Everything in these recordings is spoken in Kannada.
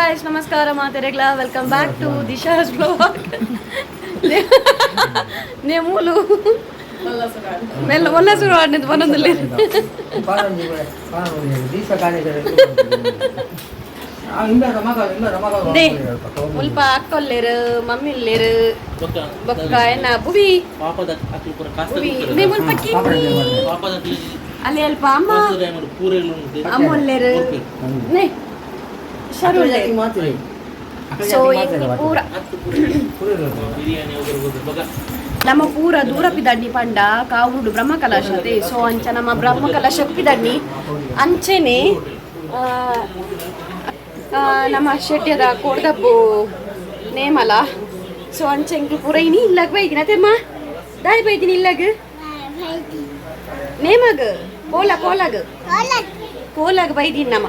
guys, ನಮಸ್ಕಾರ ಮಾತೆರೆಗ್ಲ ವೆಲ್ಕಮ್ ಬ್ಯಾಕ್ ಟು ದಿಶಾಸ್ ಬ್ಲಾಗ್. ನೇಮೂಲು ಮೆಲ್ಲ ಮೊಲ್ಲ ಶುರು ಆಡಿದ್ದು ಒಂದೊಂದಲ್ಲಿ ಮುಲ್ಪ ಅಕ್ಕೊಲ್ಲೇರು ಮಮ್ಮಿಲ್ಲೇರು ಬೊಕ್ಕ ಎನ್ನ ಬುವಿ ಮುಲ್ಪ ಅಲ್ಲಿ ಅಲ್ಪ ಅಮ್ಮ ಅಮ್ಮೊಲ್ಲೇರು ಸೊ ಪೂರ ನಮ್ಮ ಪೂರ ದೂರ ಪಿದಡ್ನಿ ಪಂಡ ಕಾವುಡು ಬ್ರಹ್ಮ ಕಲಶತೆ ಸೊ ಅಂಚ ನಮ್ಮ ಬ್ರಹ್ಮ ಕಲಶ ಪಿದಡ್ನಿ ಅಂಚೆನೆ ನಮ್ಮ ಶೆಟ್ಯದ ಕೋಡ್ದಬ್ಬು ನೇಮಲ ಸೊ ಅಂಚೆಂಗೆ ಪೂರ ಇನಿ ಇಲ್ಲಾಗ ಬೈದಿನ ತೆಮ್ಮ ದಾಯ್ ಬೈದಿನಿ ಇಲ್ಲಾಗ ನೇಮಗ ಕೋಲಾಗ ಕೋಲಾಗ ಬೈದಿನ ನಮ್ಮ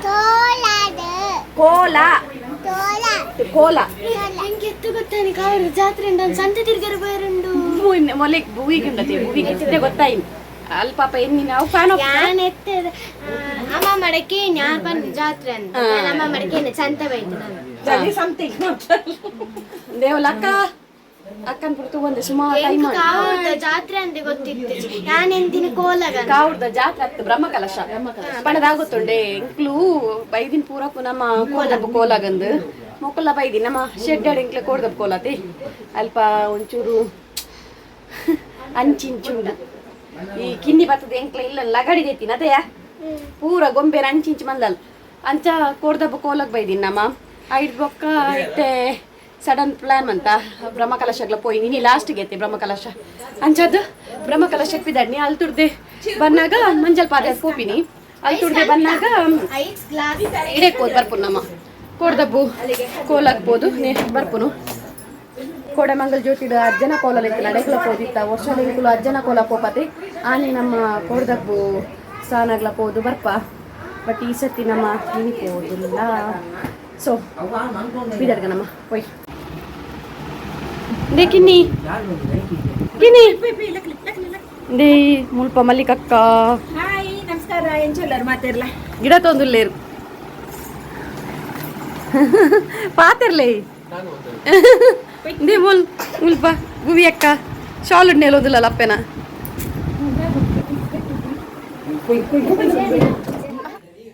ಕೋಲ ಎಂಗೆತ್ತು ಗೊತ್ತಾನಿ ಕಾವರು ಜಾತ್ರೆ ಸಂತೆ ತಿರ್ಗರು ಬೈರುಂಡು ಮೊಲೆಗ್ ಬೂವಿಗೆ ಉಂಡತೆ ಬೂವಿಗೆ ಎತ್ತಿದ್ದೆ ಗೊತ್ತಾಯಿ ಅಲ್ಲಿ ಪಾಪ ಎನ್ನಿನ ಅವು ಫ್ಯಾನ್ ಯಾನ್ ಎತ್ತದ ಅಮ್ಮ ಮಡಕೆ ಯಾರ್ ಬಂದು ಜಾತ್ರೆ ಅಂತ ಅಮ್ಮ ಮಡಕೆ ಸಂತ ಬೈತು ನಾನು ಸಂತಿಂಗ್ ದೇವಲ ಅಕ್ಕನ ಪುರ್ತು ಬಂದೆ ಸುಮಾರು ಟೈಮ್ ಕಾವುದ ಜಾತ್ರೆ ಅಂತ ಗೊತ್ತಿತ್ತು ಯಾನ್ ಎಂದಿನ ಕೋಲಗ ಕಾವುದ ಜಾತ್ರೆ ಆಗ್ತದೆ ಬ್ರಹ್ಮ ಕಲಶ ಪಣದಾಗುತ್ತುಂಡೆ ಇಂಕ್ಲು ಬೈದಿನ ಪೂರಕ್ಕೂ ನಮ್ಮ ಕೋದಬ್ಬ ಕೋಲಾಗಂದು ಮೊಕ್ಕಲ ಬೈದಿ ನಮ್ಮ ಶೆಡ್ಡಾಡ್ ಇಂಕ್ಲೆ ಕೋದಬ್ಬ ಕೋಲತಿ ಅಲ್ಪ ಒಂಚೂರು ಅಂಚಿಂಚುಂಡು ಈ ಕಿನ್ನಿ ಬರ್ತದೆ ಎಂಕ್ಲೆ ಇಲ್ಲ ಲಗಡಿದೈತಿನ ಅതെಯ ಪೂರ ಗೊಂಬೆರ ಅಂಚಿಂಚು ಮಂದಲ್ ಅಂಚ ಕೋದಬ್ಬ ಕೋಲಕ್ ಬೈದಿನ ನಮ್ಮ ಐದು ಬೊಕ್ಕ ಇತ್ತೆ ಸಡನ್ ಪ್ಲಾನ್ ಅಂತ ಬ್ರಹ್ಮಕಲಶಗ್ಲ ಪೋಯಿ ನೀನು ಲಾಸ್ಟ್ಗೆ ಐತಿ ಬ್ರಹ್ಮಕಲಶ ಅಂಚದ್ದು ಬ್ರಹ್ಮಕಲಶಕ್ಕೆ ಬಿದ್ದಾಡ್ನಿ ಅಲ್ಲಿ ತುಡ್ದೆ ಬಂದಾಗ ಮಂಜಲ್ ಪಾದ ಕೋಪಿನಿ ಅಲ್ಲಿ ತುಡ್ದೆ ಬಂದಾಗ ಇಡಕ್ಬೋದು ಬರ್ಪುನು ನಮ್ಮ ಕೋಡ್ದಬ್ಬು ಕೋಲಾಗ್ಬೋದು ಬರ್ಪುನು ಕೋಡೆಮಂಗಲ್ ಜ್ಯೋತಿದ ಅಜ್ಜನ ಕೋಲಲ್ಲಿ ಇತ್ತು ನಡೆಗ್ಲ ಪೋದಿತ್ತ ವರ್ಷದ ಅಜ್ಜನ ಕೋಲ ಪೋಪತಿ ಆನೆ ನಮ್ಮ ಕೋಡ್ದಬ್ಬು ಸಾನಾಗ್ಲ ಪೋದು ಬರ್ಪ ಬಟ್ ಈ ಸತಿ ನಮ್ಮ ತಿನ್ನಿಕೋದಿಲ್ಲ ಸೊ ಬಿದರ್ಗ ನಮ್ಮ ಪೊಯ್ ದೇ ಕಿನ್ನಿ ದೇ ಮುಲ್ಪ ಮಲ್ಲಿಕಕ್ಕ ಹಾಯ್ ನಮಸ್ಕಾರ ಎಂಚಲ್ಲರು ಮಾತಿರ್ಲ ಗಿಡ ತೊಂದುಲ್ಲೇರು ಪಾತಿರ್ಲೇ ದೇ ಮುಲ್ಪ ಗುವಿ ಅಕ್ಕ ಶಾಲ್ ಉಡ್ನೇಲೋದಿಲ್ಲ ಅಪ್ಪೆನ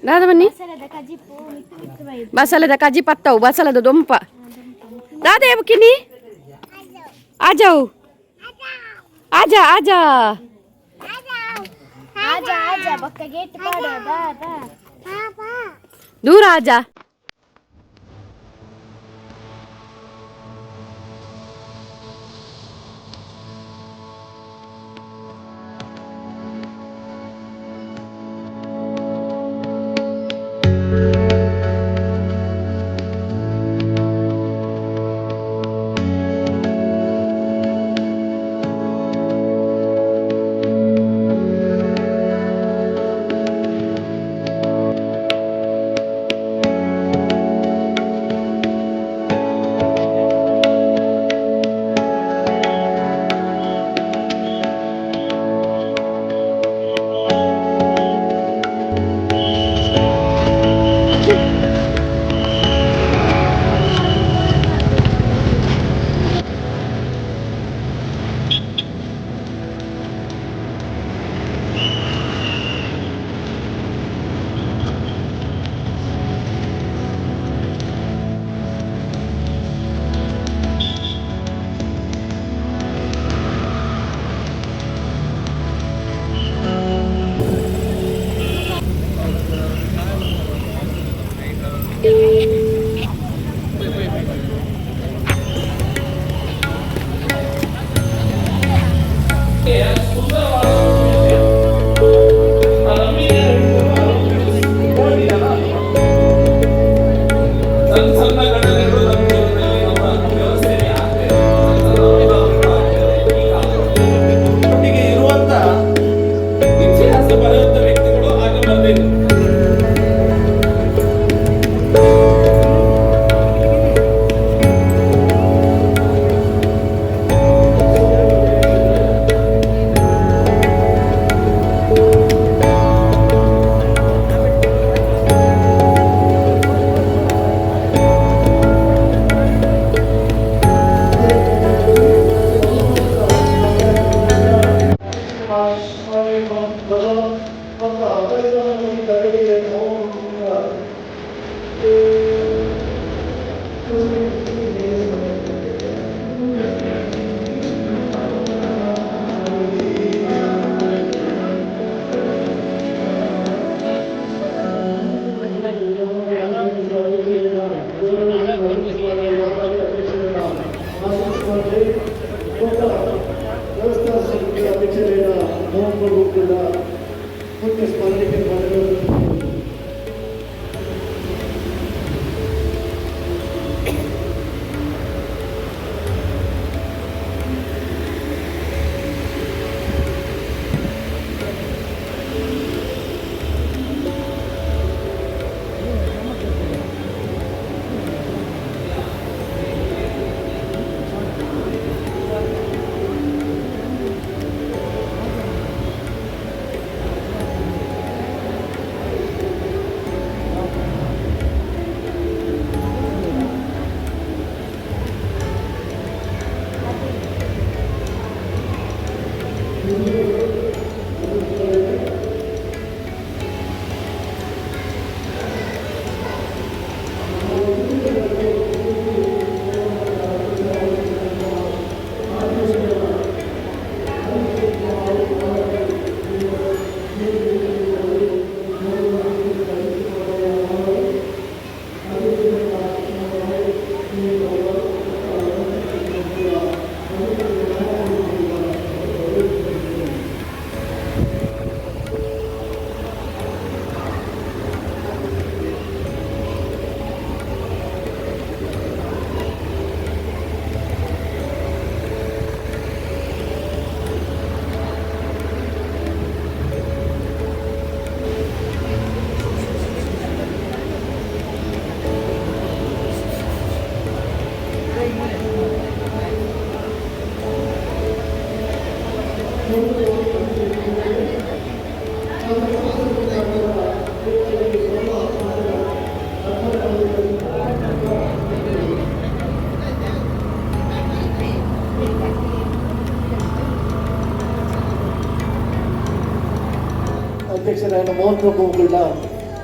ದಾದ ಬನ್ನಿ ಬಸಲದ ಕಜಿ ಪತ್ತವು ಬಸಲದ ದೊಂಪ ದಾದ ಕಿನ್ನಿ ಆಜಾವು ಆಜಾ ಆಜಾ ಆಜಾ ಆಜಾ ಬಕ್ಕ ಗೇಟ್ ಪಾಡ ಬಾ ದೂರ ಆಜಾ ನಾನು ಮಹತ್ವ ಹೋಗಲ್ಲ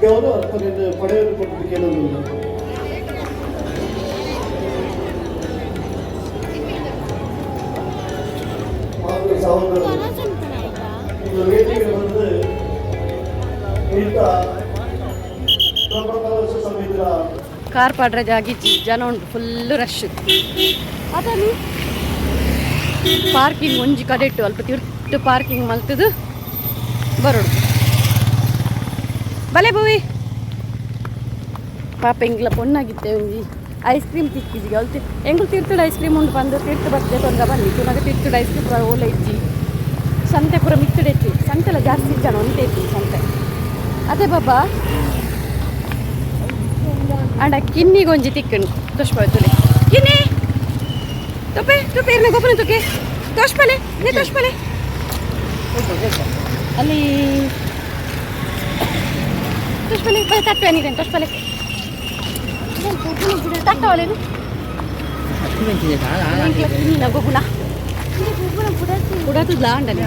ಯಾವುದೋ ಅರ್ಪಣೆಯನ್ನು ಪಡೆಯಲು ಕೊಟ್ಟು ಕೇಳುವುದಿಲ್ಲ. ಸಹೋದರ ವೇದಿಕೆ ಬಂದು ಇಂಥ ಸಮೇತ ಕಾರ್ ಪಾಡ್ರೆ ಜಾಗಿಚ್ಚಿ ಜನ ಉಂಟು ಫುಲ್ ರಶ್ ಅದನ್ನು ಪಾರ್ಕಿಂಗ್ ಒಂಜಿ ಕಡೆ ಇಟ್ಟು ಅಲ್ಪ ತಿರ್ತು ಪಾರ್ಕಿಂಗ್ ಮಲ್ತದು ಬರೋಡು ಬಲೆ ಭೂವಿ ಪಾಪ ಎಂಗ್ಲ ಪೊಣ್ಣಾಗಿತ್ತೆ ಒಂಜಿ ಐಸ್ ಕ್ರೀಮ್ ತಿಕ್ಕಿಜಿಗೆ ಅವಳು ಎಂಗ್ಳು ತಿರ್ತುಡು ಐಸ್ ಕ್ರೀಮ್ ಉಂಡು ಬಂದು ತಿರ್ತು ಬರ್ತದೆ ತೊಂದ ಬನ್ನಿ ತುನಾಗ ತಿರ್ತುಡು ಐಸ್ ಕ್ರೀಮ್ ಪೂರ ಓಲೆ ಇಜ್ಜಿ ಸಂತೆ ಪೂರ ಮಿತ್ತುಡು ಎತ್ತಿ ಸಂತೆಲ್ಲ ಜಾಸ್ತಿ ಜನ ಒಂದೇ ಇತ್ತು ಸಂತೆ ಅದೇ ಬಾಬಾ ಅಂಡ ಕಿನ್ನಿಗೆ ಒಂಜಿ ತಿಕ್ಕಣು ತೋಷ್ಪಳೆ ಕಿನ್ನಿ ತೊಪ್ಪೆ ತೊಪ್ಪೆ ಇರ್ನ ಗೊಬ್ಬರ ತೊಕ್ಕೆ ತೋಷ್ಪಲೆ ನೀ ತೋಷ್ಪಲೆ ಅಲ್ಲಿ ತೋಷ್ಪಲೆ ಬೈ ತಟ್ಟೆ ನೀರೇನು ತೋಷ್ಪಲೆ ತಟ್ಟವಲೇನು ಗೊಬ್ಬುನ ಕುಡತದ್ಲ ಅಂಡಲಿ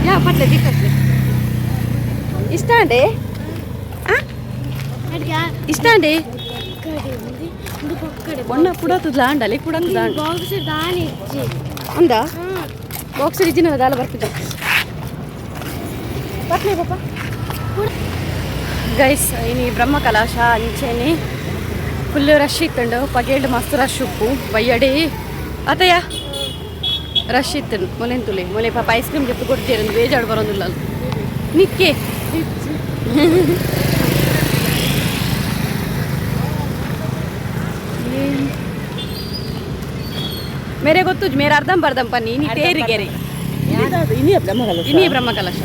ಯಾ ಪಟ್ಲೆ ತಿಕ್ಕಟ್ಲೆ ಇಷ್ಟ ಅಂಡೆ ಇಷ್ಟ ಅಂಡೆ మొన్న పుడతుంది అండాలి పుడతుంది ఉందా బాక్స్ ఇచ్చిన దాల బర్తుంది బట్లే పాప ಗೈಸ್ ಇನಿ ಬ್ರಹ್ಮ ಕಲಾಶ ಅಂಚೆನೆ ಫುಲ್ ರಶ್ ಇತ್ತುಂಡು ಪಗೇಡ್ ಮಸ್ತ್ ರಶ್ ಉಪ್ಪು ಬಯ್ಯಡಿ ಅತಯ್ಯ ರಶ್ ಇತ್ತು ಮೊಲೆಂತುಲೆ ಮೊಲೆ ಪಾಪ ಐಸ್ ಕ್ರೀಮ್ ಜೊತೆ ಕೊಡ್ತೀರಂದು ಬೇಜಾಡು ಬರೋದಿಲ್ಲ ಅಲ್ಲಿ ನಿಕ್ಕೆ मेरे को तुझ मेरा अर्धम बर्धम पन्नी इनी तेरी गेरी इनी ब्रह्म कलश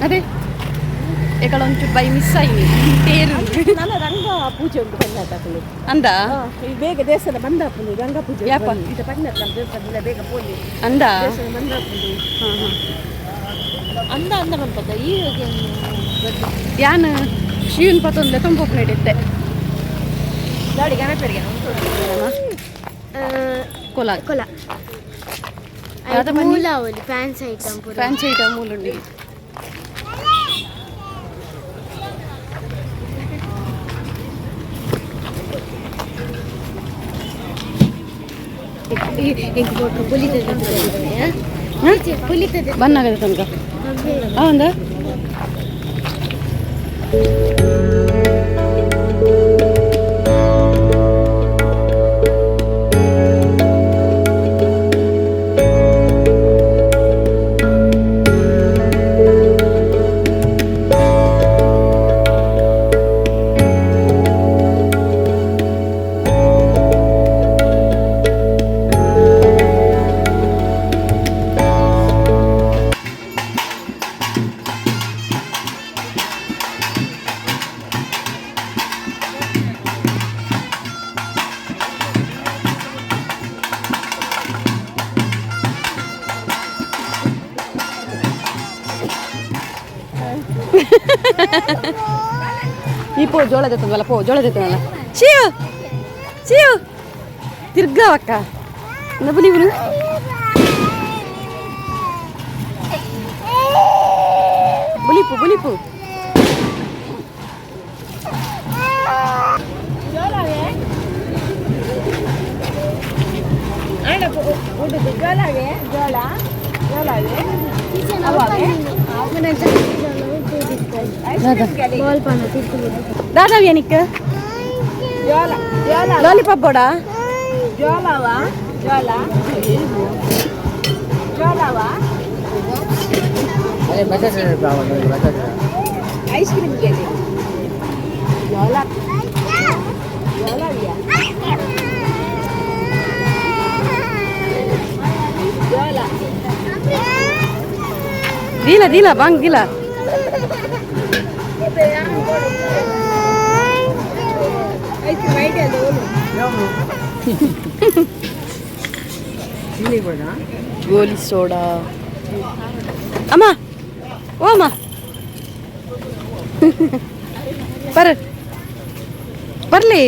अरे एकड़ ಒಂಚೂರು ಬೈ ಮಿಸ್ ಆಯ್ನಿ ತೇರು ನನ್ನ ರಂಗ ಪೂಜೆ ಉಂಟು ಪಂಚಾಯತ್ ಅಂದ ಬೇಗ ದೇವಸ್ಥಾನ ಬಂದಾಪುಂಡು ರಂಗ ಪೂಜೆ ಯಾಪ ಇದು ಪಂಚಾಯತ್ ನಮ್ಮ ದೇವಸ್ಥಾನದಿಂದ ಬೇಗ ಪೋಲಿ ಅಂದ ದೇವಸ್ಥಾನ ಬಂದಾಪುಂಡು ಅಂದ ಅಂದ ಬಂಪದ ಈ ಯಾನ್ ಶಿವನ್ ಪತ್ತೊಂದು ತಂಪು ನಡೆಯುತ್ತೆ ಗಾಡಿ ಗಣಪರಿಗೆ ಕೊಲ ಕೊಲ ಮೂಲ ಅವಲಿ ಫ್ಯಾನ್ಸಿ ಐಟಮ್ ಮೂಲುಂಡಿ ಬನ್ನಾಗದ ತನಕ ಹೌದ ಈ ಪೋ ಜೋಳದ ಎತ್ತದಲ್ಲ ಪೋ ಜೋಳದ ಎತ್ತದಲ್ಲ ಶಿವ ಶಿವ ತಿರ್ಗಾವಕ್ಕ ನಬು ನೀವು ಬುಲಿಪು ಬುಲಿಪು दादा ये निक लॉलीपॉप बोड़ा ಜೋಳವಾ ಜೋಳ ಜೋಳವಾ अरे बटाटे काవాలి बटाटे ಐಸ್ ಕ್ರೀಮ್ ಗೆಲ್ಲಿ ಜೋಳ ಜೋಳವಿಯಾ ಜೋಳ दिला दिला बांग दिला ಐಸ್ ಕ್ರೀಮ್ ಐಡಿಯಾ ಅದು ಗೋಲಿ ಸೋಡಾ ಅಮ್ಮ ಓ ಅಮ್ಮ ಬರ್ಲಿ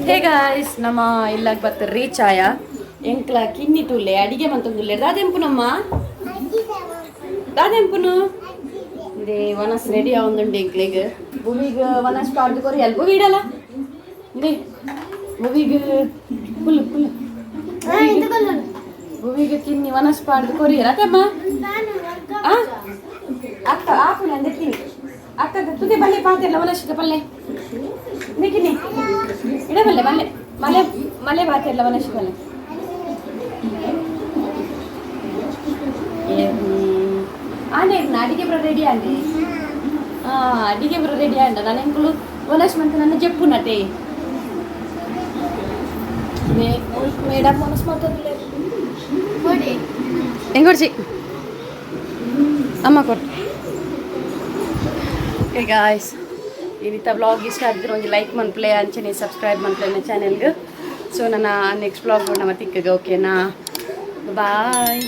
ಹೇ ಗಾಯ್ಸ್ ನಮ್ಮ ಇಲ್ಲಾಗ ಬರ್ತಾರೆ ರೀಚ್ ಆಯ ಎಂಕ್ಲ ಕಿನ್ನಿ ತುಲ್ಲೆ ಅಡಿಗೆ ಮಂತೊಂದುಲ್ಲೆ ದಾದೆಂಪುನಮ್ಮ ದಾದೆಂಪುನು ದೇ ವನಸ್ ರೆಡಿ ಆವೊಂದುಂಡು ಎಂಕ್ಲೆಗ್ ಭೂಮಿಗೆ ವನಸ್ ಪಾಡ್ದು ಕೊರಿ ಅಲ್ಪ ವೀಡಲ್ಲ ದೇ ಭೂಮಿಗೆ ಫುಲ್ ಭೂಮಿಗೆ ಕಿನ್ನಿ ವನಸ್ ಪಾಡ್ದು ಕೊರಿಯರ ಅತ್ತಮ್ಮ ಅಕ್ಕ ಆಪುನ ಅಂದಿರ್ತೀನಿ ಅಕ್ಕ ತುಗೆ ಬಲ್ಲೆ ಪಾತೆಲ್ಲ ವನಸ್ಸಿಗೆ ಪಲ್ಲೆ ಬೇಕಿನಿ ಇಡಬಲ್ಲೆ ಮಲ್ಲೆ ಮಲೆ ಮಲೆ ಪಾತೆಲ್ಲ ವನಸ್ಸಿಗೆ ಬಲ್ಲೆ ಆನೆ ಅಡಿಗೆ ಬರೋ ರೆಡಿ ಆಗಿ ಅಡಿಗೆ ಬರೋ ರೆಡಿ ಆಂಡ ನಾನು ಎಂಕುಲು ವನಸ್ ಮಂತ್ ನನ್ನ ಜಪ್ಪು ನಟೆ ಮೇಡಮ್ ವನಸ್ ಮಾತಾಡಲೇ ಹೆಂಗೊಡ್ಸಿ ಅಮ್ಮ ಕೊಟ್ಟು ಓಕೆ ಗಾಯ್ಸ್ ಈ ರೀತಿ ವ್ಲಾಗ್ ಇಷ್ಟ ಆಗಿದ್ರೆ ಒಂದು ಲೈಕ್ ಮನ್ಪ್ಲೆ ಅಂಚನೆ ಸಬ್ಸ್ಕ್ರೈಬ್ ಮನ್ಪ್ಲೆ ನನ್ನ ಚಾನೆಲ್ಗೆ ಸೊ ನನ್ನ ನೆಕ್ಸ್ಟ್ ವ್ಲಾಗ್ ನಮ್ಮ ತಿಕ್ಕಗೆ ಓಕೆನಾ ಬಾಯ್